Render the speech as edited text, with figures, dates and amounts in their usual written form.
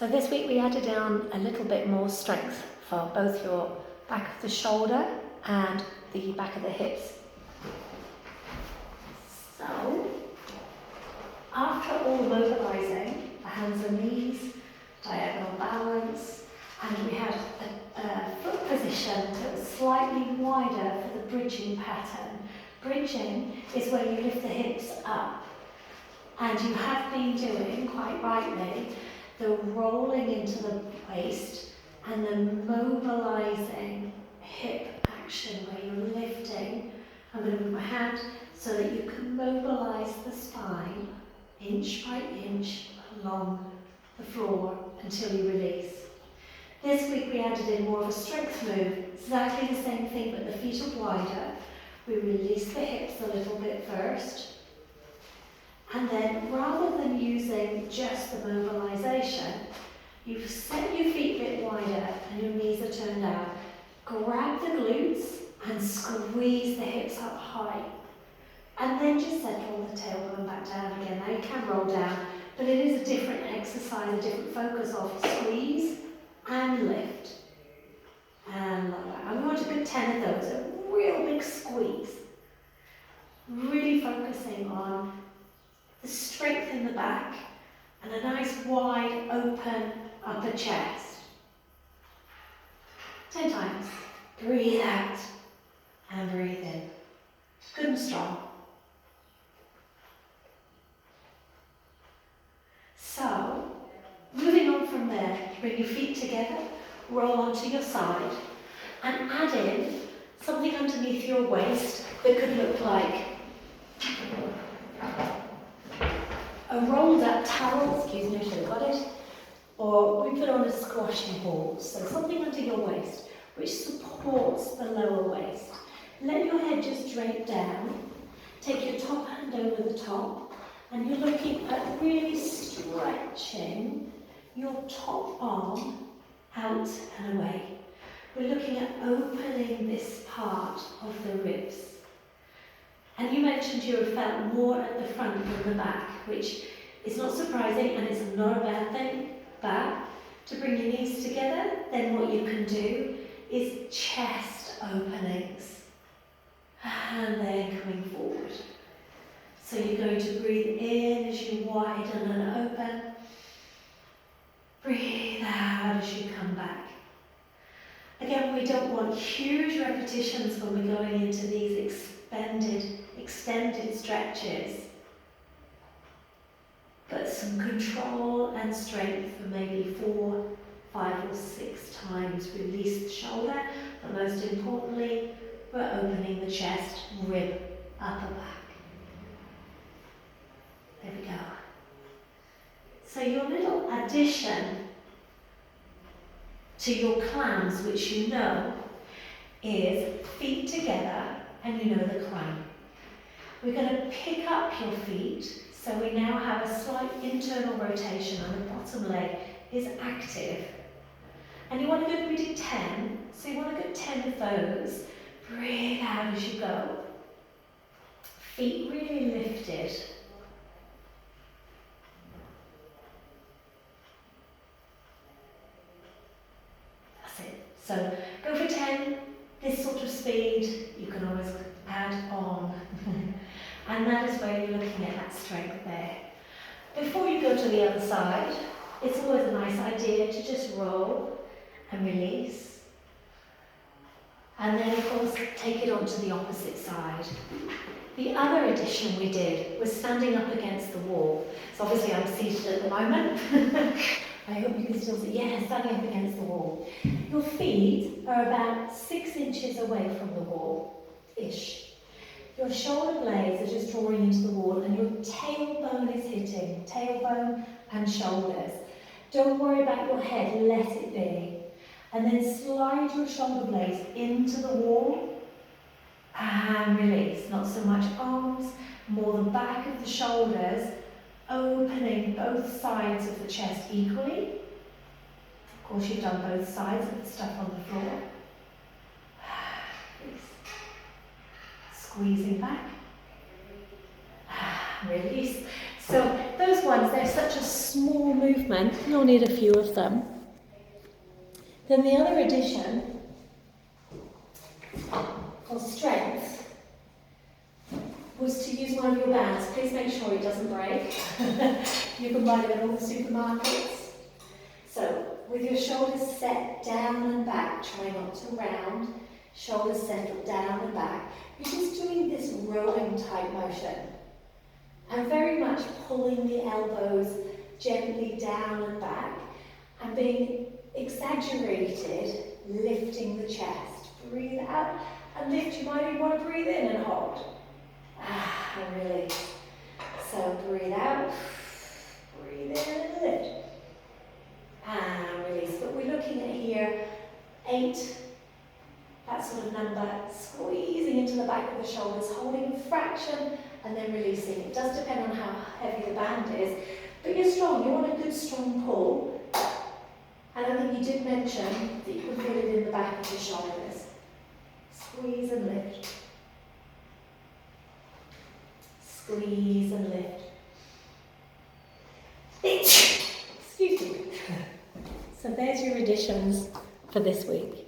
So this week we added on a little bit more strength for both your back of the shoulder and the back of the hips. So, after all mobilising, the hands and knees, diagonal balance, and we had a foot position that was slightly wider for the bridging pattern. Bridging is where you lift the hips up, and you have been doing, quite rightly, the rolling into the waist and the mobilising hip action where you're lifting. I'm going to move my hand so that you can mobilise the spine inch by inch along the floor until you release. This week we added in more of a strength move, exactly the same thing but the feet are wider. We release the hips a little bit first, and then rather than using just the mobilisation, you set your feet a bit wider and your knees are turned out. Grab the glutes and squeeze the hips up high. And then just settle the tailbone back down again. Now you can roll down, but it is a different exercise, a different focus of squeeze and lift. And lower. And we want a good 10 of those, a real big squeeze. Really focusing on the strength in the back and a nice wide open upper chest. 10 times. Breathe out and breathe in. Good and strong. So, moving on from there, bring your feet together, roll onto your side, and add in something underneath your waist that could look like a rolled up towel, excuse me, I should have got it, or we put on a squashing ball, so something under your waist which supports the lower waist. Let your head just drape down, take your top hand over the top, and you're looking at really stretching your top arm out and away. We're looking at opening this part of the ribs. And you mentioned you have felt more at the front than the back, which is not surprising and it's not a bad thing, but to bring your knees together, then what you can do is chest openings. And then coming forward. So you're going to breathe in as you widen and open. Breathe out as you come back. Again, we don't want huge repetitions when we're going into these extended stretches. But some control and strength for maybe 4, 5 or 6 times. Release the shoulder, but most importantly, we're opening the chest, rib, upper back. There we go. So your little addition to your clams, which you know, is feet together, and you know the climb. We're going to pick up your feet, so we now have a slight internal rotation and the bottom leg is active. And you want a good, we did 10, so you want a good 10 of those. Breathe out as you go. Feet really lifted. That's it. So go for 10, this sort of speed, you can always add on. And that is where you're looking at that strength there. Before you go to the other side, it's always a nice idea to just roll and release. And then, of course, take it onto the opposite side. The other addition we did was standing up against the wall. So obviously I'm seated at the moment. I hope you can still see. Yeah, standing up against the wall. Your feet are about 6 inches away from the wall-ish. Your shoulder blades are just drawing into the wall and your tailbone is hitting, tailbone and shoulders. Don't worry about your head, let it be. And then slide your shoulder blades into the wall and release. Not so much arms, more the back of the shoulders, opening both sides of the chest equally. Of course, you've done both sides of the stuff on the floor. Release. Squeezing back. Release. So those ones, they're such a small movement, you'll need a few of them. Then the other addition for strength was to use one of your bands. Please make sure it doesn't break. You can buy them in all the supermarkets. So with your shoulders set down and back, try not to round, shoulders settled down and back. You're just doing this rowing type motion. And very much pulling the elbows gently down and back and being exaggerated, lifting the chest. Breathe out and lift. You might even want to breathe in and hold. And release. So breathe out, breathe in and lift. And release. But we're looking at here 8, that sort of number, squeezing into the back of the shoulders, holding a fraction and then releasing. It does depend on how heavy the band is, but you're strong. You want a good strong pull. And I think you did mention that you can feel it in the back of your shoulders. Squeeze and lift. Squeeze and lift. Excuse me. So there's your additions for this week.